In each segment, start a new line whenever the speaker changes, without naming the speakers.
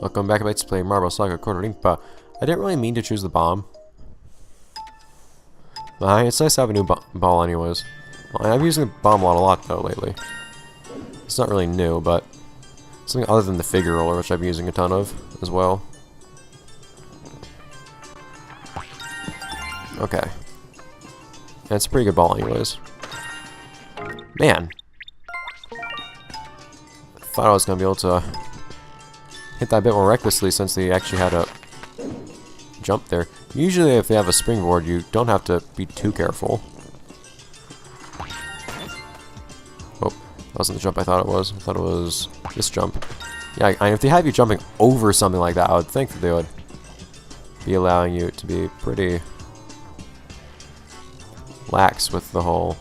Welcome back to Let's Play Marble Saga Kororinpa. I didn't really mean to choose the bomb. It's nice to have a new ball anyways. Well, I'm using the bomb a lot though lately. It's not really new, but something other than the figure roller, which I've been using a ton of as well. Okay. And it's a pretty good ball anyways. Man! I thought I was going to be able to hit that a bit more recklessly since they actually had a jump there. Usually if they have a springboard, you don't have to be too careful. Oh, that wasn't the jump I thought it was. I thought it was this jump. Yeah, if they have you jumping over something like that, I would think that they would be allowing you to be pretty lax with the whole...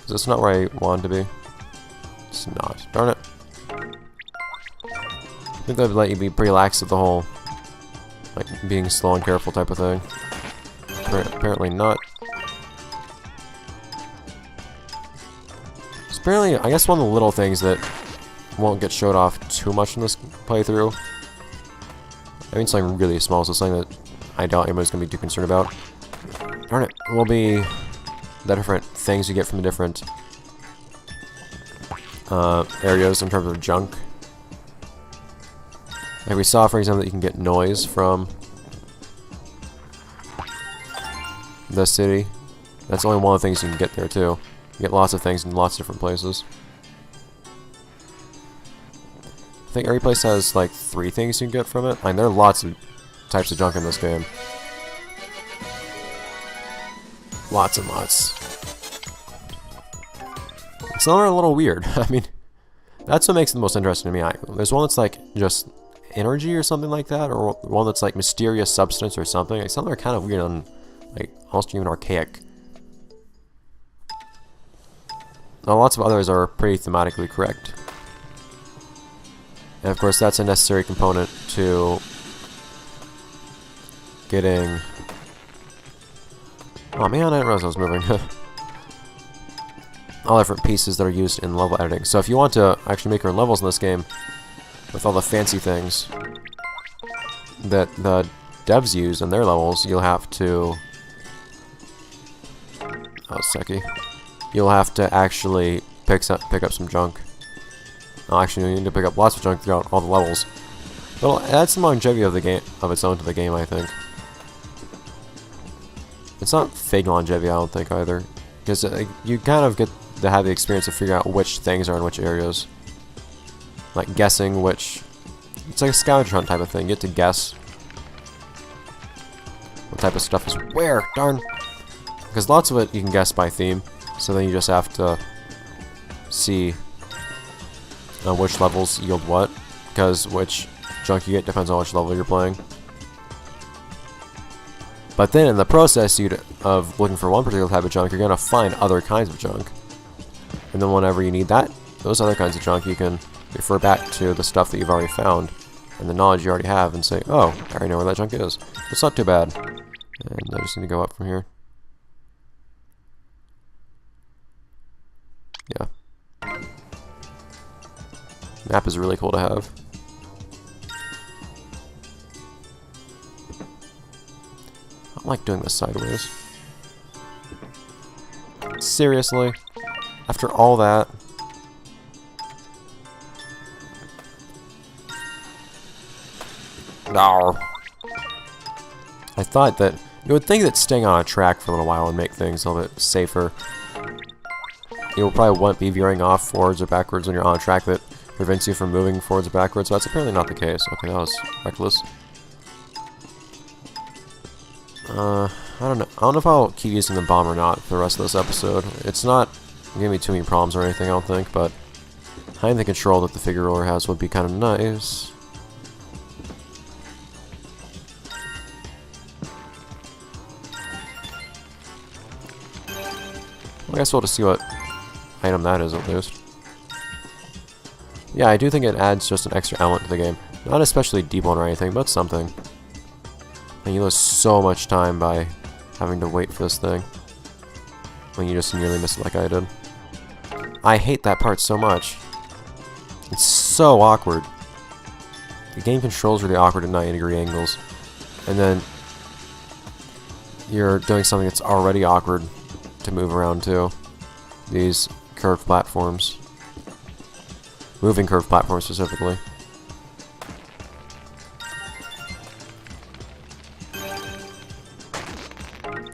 Is this not where I wanted to be? It's not. Darn it. I think they'd let you be pretty lax with the whole, like, being slow and careful type of thing. Apparently not. It's apparently, I guess one of the little things that won't get showed off too much in this playthrough. I mean something really small, so something that I doubt anybody's going to be too concerned about. Darn it. Will be the different things you get from the different areas in terms of junk. Like we saw, for example, that you can get noise from the city. That's only one of the things you can get there, too. You get lots of things in lots of different places. I think every place has, like, 3 things you can get from it. I mean, there are lots of types of junk in this game. Lots and lots. Some are a little weird. I mean, that's what makes it the most interesting to me. There's one that's like just energy or something like that, or one that's like mysterious substance or something. Like, some are kind of weird and like almost even archaic. Now, lots of others are pretty thematically correct. And of course, that's a necessary component to getting... Oh man, I didn't realize I was moving. All different pieces that are used in level editing. So if you want to actually make your own levels in this game, with all the fancy things that the devs use in their levels, you'll have to... Oh, Seki. You'll have to actually pick up some junk. Oh, actually, you need to pick up lots of junk throughout all the levels. It'll add some longevity of the game of its own to the game, I think. It's not fake longevity, I don't think, either. Because you kind of get to have the experience of figuring out which things are in which areas. Like guessing which... It's like a scavenger hunt type of thing. You get to guess what type of stuff is where. Darn! Because lots of it you can guess by theme. So then you just have to see which levels yield what. Because which junk you get depends on which level you're playing. But then in the process of looking for one particular type of junk, you're going to find other kinds of junk. And then whenever you need those other kinds of junk, you can refer back to the stuff that you've already found and the knowledge you already have and say, oh, I already know where that junk is. It's not too bad. And I just need to go up from here. Yeah. Map is really cool to have. I don't like doing this sideways. Seriously? After all that? No. I thought that... You would think that staying on a track for a little while would make things a little bit safer. You probably won't be veering off forwards or backwards when you're on a track that prevents you from moving forwards or backwards, so that's apparently not the case. Okay, that was reckless. I don't know. I don't know if I'll keep using the bomb or not for the rest of this episode. It's not giving me too many problems or anything, I don't think, but having the control that the figure roller has would be kind of nice. Well, I guess we'll just see what item that is, at least. Yeah, I do think it adds just an extra element to the game. Not especially deep one or anything, but something. And you lose so much time by having to wait for this thing when you just nearly miss it like I did. I hate that part so much. It's so awkward. The game controls really awkward at 90-degree angles. And then you're doing something that's already awkward to move around to. These curved platforms. Moving curved platforms specifically.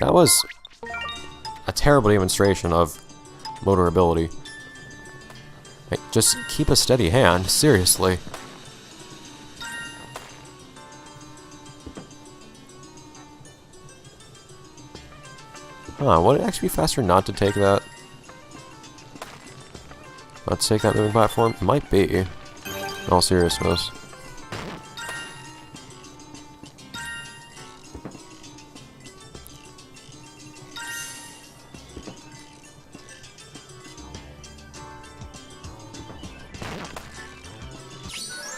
That was a terrible demonstration of motor ability. Like, just keep a steady hand, seriously. Huh, would it actually be faster not to take that? Not to take that moving platform? It might be. In all seriousness.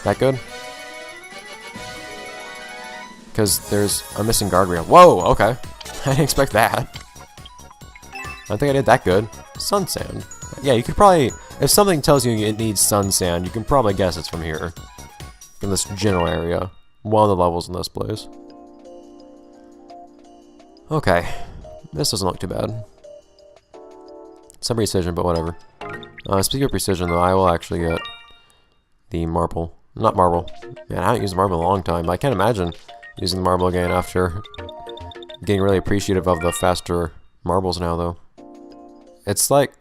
That good? Because there's a missing guardrail. Whoa, okay. I didn't expect that. I don't think I did that good. Sun sand. Yeah, you could probably... If something tells you it needs sun sand, you can probably guess it's from here. From this general area. One of the levels in this place. Okay. This doesn't look too bad. Some precision, but whatever. Speaking of precision, though, I will actually get the marble. Not marble. Man, I haven't used marble in a long time. But I can't imagine using the marble again after getting really appreciative of the faster marbles now, though. It's like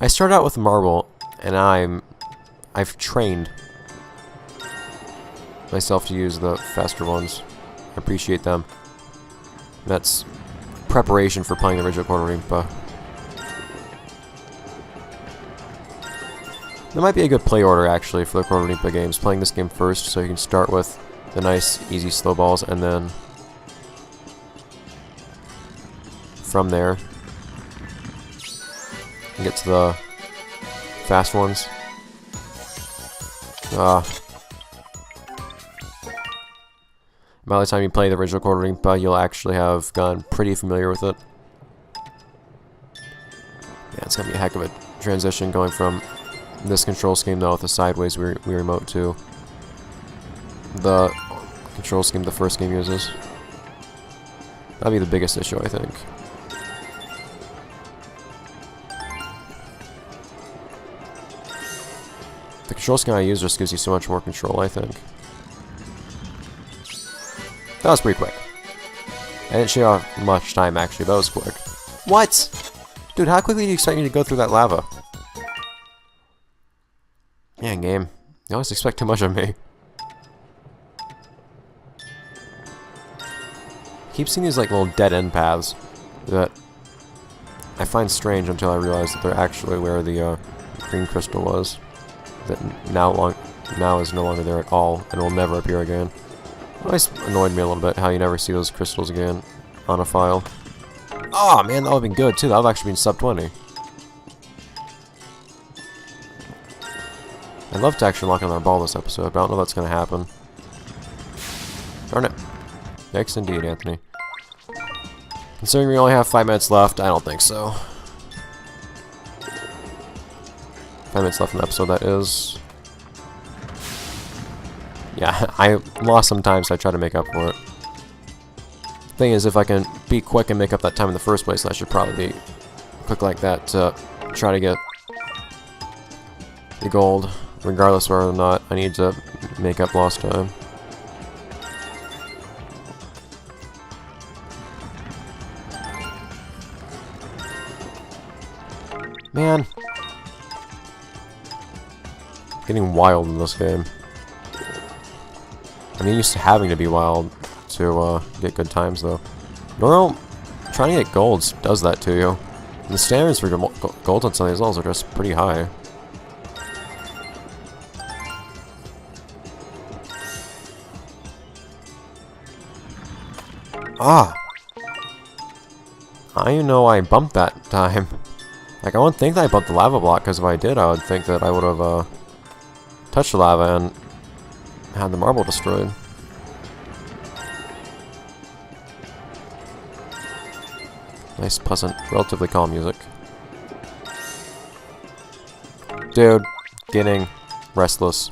I started out with marble, and I've trained myself to use the faster ones. I appreciate them. That's preparation for playing the original Kororinpa. That might be a good play order, actually, for the Kororinpa games. Playing this game first, so you can start with the nice, easy slow balls, and then from there, get to the fast ones. By the time you play the original Kororinpa, you'll actually have gotten pretty familiar with it. Yeah, it's gonna be a heck of a transition going from this control scheme, though, with the sideways Wii remote to the control scheme the first game uses. That'd be the biggest issue, I think. The control scheme I use just gives you so much more control, I think. That was pretty quick. I didn't shave off much time, actually, but that was quick. What? Dude, how quickly do you expect me to go through that lava? Man, game. You always expect too much of me. I keep seeing these like little dead-end paths that I find strange until I realize that they're actually where the green crystal was. That now is no longer there at all, and will never appear again. It always annoyed me a little bit how you never see those crystals again on a file. Oh man, that would have been good too. That would have actually been sub 20. I'd love to actually lock on our ball this episode, but I don't know if that's going to happen. Darn it. Yikes indeed, Anthony. Considering we only have 5 minutes left, I don't think so. 5 minutes left in the episode, that is. Yeah, I lost some time, so I tried to make up for it. Thing is, if I can be quick and make up that time in the first place, I should probably be quick like that to try to get the gold, regardless whether or not I need to make up lost time. Man. Getting wild in this game. I mean, used to having to be wild to get good times, though. Normal, trying to get golds does that to you. And the standards for golds on some of these levels are just pretty high. Ah! I know I bumped that time. Like, I wouldn't think that I bumped the lava block, because if I did, I would think that I would have touched the lava and had the marble destroyed. Nice, pleasant, relatively calm music. Dude, getting restless.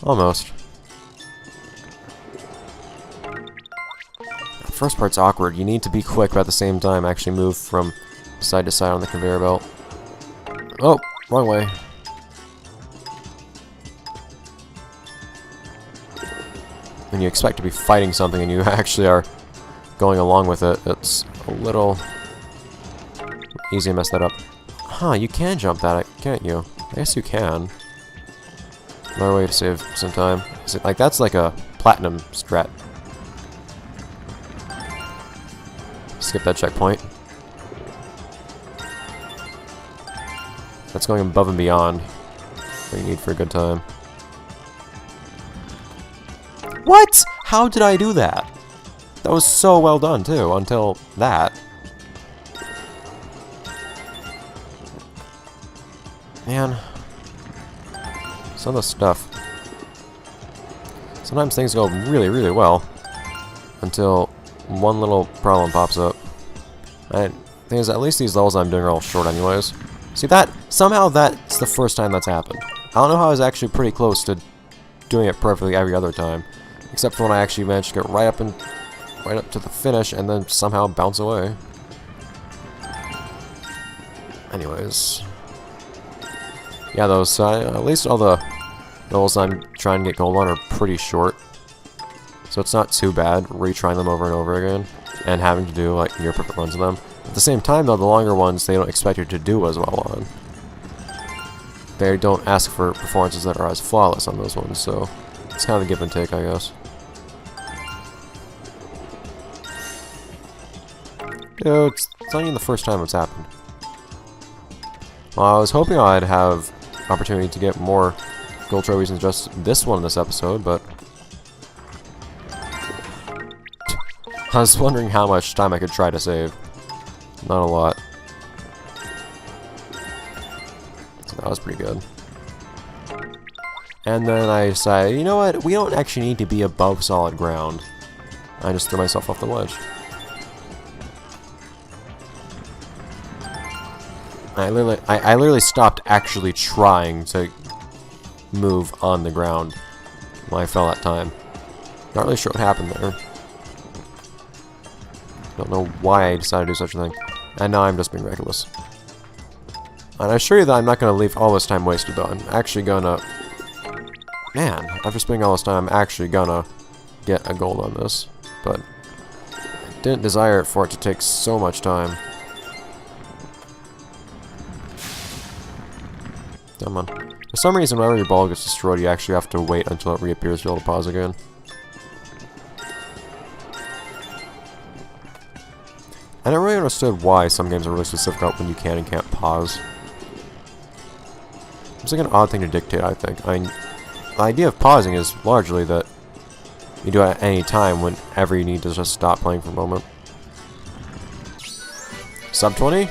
Almost. The first part's awkward. You need to be quick, but at the same time actually move from side to side on the conveyor belt. Oh, wrong way. When you expect to be fighting something and you actually are going along with it, it's a little easy to mess that up. Huh, you can jump that, can't you? I guess you can. Another way to save some time. Like, that's like a platinum strat. Skip that checkpoint. That's going above and beyond what you need for a good time. What? How did I do that? That was so well done, too, until that. Man. Some of the stuff. Sometimes things go really, really well. Until one little problem pops up. And the thing is, at least these levels I'm doing are all short anyways. See that? Somehow that's the first time that's happened. I don't know how I was actually pretty close to doing it perfectly every other time. Except for when I actually managed to get right up to the finish and then somehow bounce away. Anyways. Yeah, those, at least all the levels I'm trying to get gold on are pretty short. So it's not too bad retrying them over and over again and having to do like near perfect runs of them. At the same time though, the longer ones they don't expect you to do as well on. They don't ask for performances that are as flawless on those ones, so it's kind of a give and take, I guess. Dude, it's not even the first time it's happened. Well, I was hoping I'd have opportunity to get more gold trophies than just this one in this episode, but I was wondering how much time I could try to save. Not a lot. So that was pretty good. And then I decided, you know what, we don't actually need to be above solid ground. I just threw myself off the ledge. I literally stopped actually trying to move on the ground when I fell that time. Not really sure what happened there. Don't know why I decided to do such a thing. And now I'm just being reckless. And I assure you that I'm not going to leave all this time wasted though. I'm actually gonna... Man, after spending all this time, I'm actually gonna get a gold on this. But I didn't desire for it to take so much time. Come on. For some reason, whenever your ball gets destroyed, you actually have to wait until it reappears to be able to pause again. I never really understood why some games are really specific about when you can and can't pause. It's like an odd thing to dictate, I think. The idea of pausing is largely that you do it at any time whenever you need to just stop playing for a moment. Sub 20?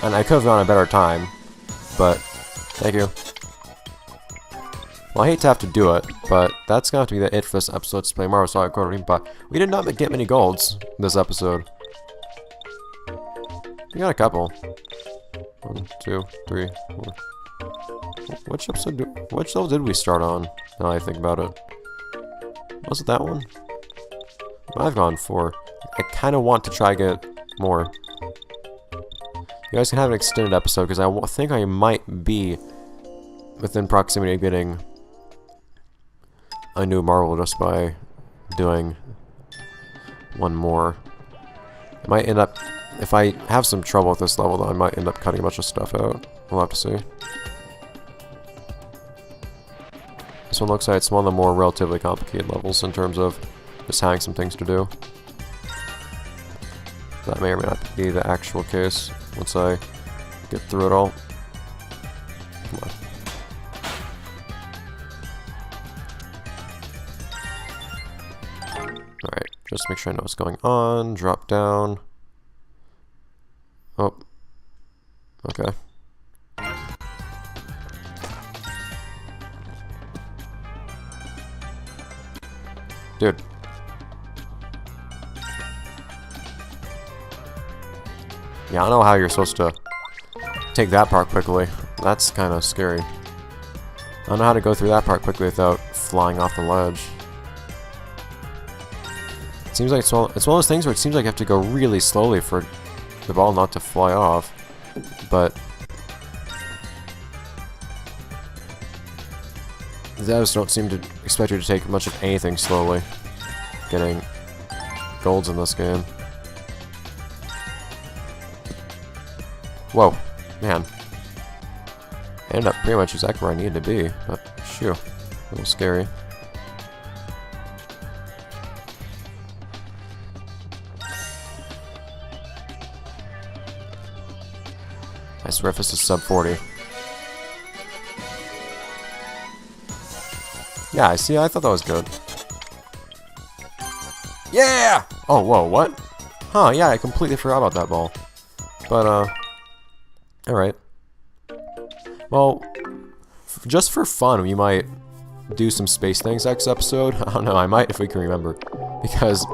And I could have gone a better time, but thank you. Well, I hate to have to do it, but that's going to have to be it for this episode. Let's play Marble Saga Kororinpa. We did not get many golds this episode. We got a couple. 1, 2, 3, 4. Which level did we start on? Now I think about it. Was it that one? I've gone for. I kind of want to try to get more. You guys can have an extended episode because I think I might be within proximity of getting a new marble just by doing one more. I might end up, if I have some trouble with this level, though, I might end up cutting a bunch of stuff out. We'll have to see. This one looks like it's one of the more relatively complicated levels in terms of just having some things to do. That may or may not be the actual case once I get through it all. Come on. Alright, just make sure I know what's going on. Drop down. Oh. Okay. Dude. Yeah, I don't know how you're supposed to take that part quickly. That's kind of scary. I don't know how to go through that part quickly without flying off the ledge. It seems like it's one of those things where it seems like you have to go really slowly for the ball not to fly off. But the devs don't seem to expect you to take much of anything slowly. Getting golds in this game. Whoa, man. I ended up pretty much exactly where I needed to be, but phew, a little scary. I swear if this is sub 40. Yeah, I see, I thought that was good. Yeah! Oh, whoa, what? Huh, yeah, I completely forgot about that ball. But, alright. Well, just for fun, we might do some space things next episode. I don't know, I might if we can remember. Because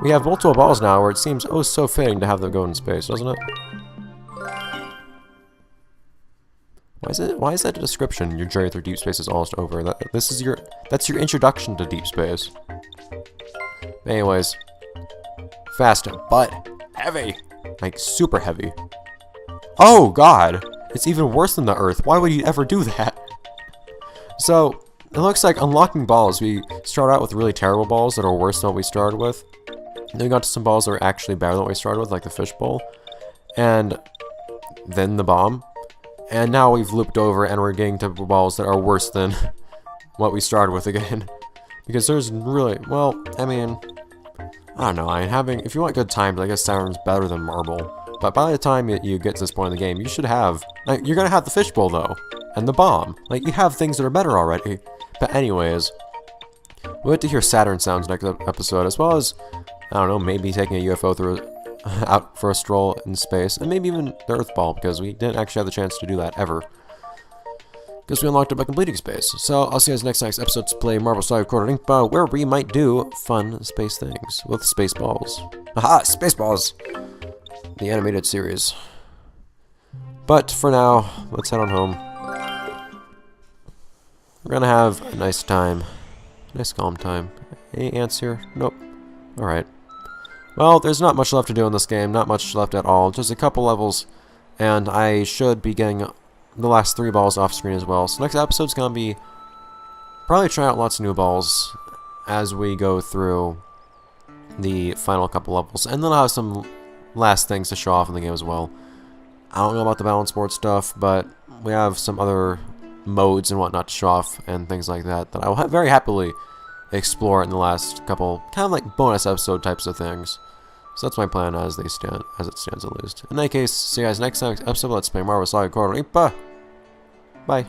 we have multiple balls now where it seems oh so fitting to have them go in space, doesn't it? Why is that a description? Your journey through deep space is almost over. That's your introduction to deep space. Anyways, fast but heavy, like super heavy. Oh God, it's even worse than the Earth. Why would you ever do that? So it looks like unlocking balls. We start out with really terrible balls that are worse than what we started with. And then we got to some balls that are actually better than what we started with, like the fishbowl, and then the bomb. And now we've looped over and we're getting to balls that are worse than what we started with again. Because there's really, well, I mean, I don't know, if you want good times, I guess Saturn's better than Marble. But by the time you get to this point in the game, you should have, like, you're gonna have the fishbowl though, and the bomb. Like, you have things that are better already. But anyways, we'll get to hear Saturn sounds next episode, as well as, I don't know, maybe taking a UFO through out for a stroll in space, and maybe even the Earth ball, because we didn't actually have the chance to do that ever. Because we unlocked it by completing space. So I'll see you guys next episode to play Marble Saga Kororinpa, where we might do fun space things with space balls. Aha! Space balls! The animated series. But for now, let's head on home. We're gonna have a nice time. Nice calm time. Any ants here? Nope. Alright. Well, there's not much left to do in this game, not much left at all, just a couple levels, and I should be getting the last 3 balls off screen as well. So next episode's gonna be probably trying out lots of new balls as we go through the final couple levels, and then I'll have some last things to show off in the game as well. I don't know about the balance board stuff, but we have some other modes and whatnot to show off and things like that that I will very happily explore in the last couple, kind of like bonus episode types of things. So that's my plan as it stands at least. In that case, see you guys next episode. Let's play Marble Saga Kororinpa. Bye.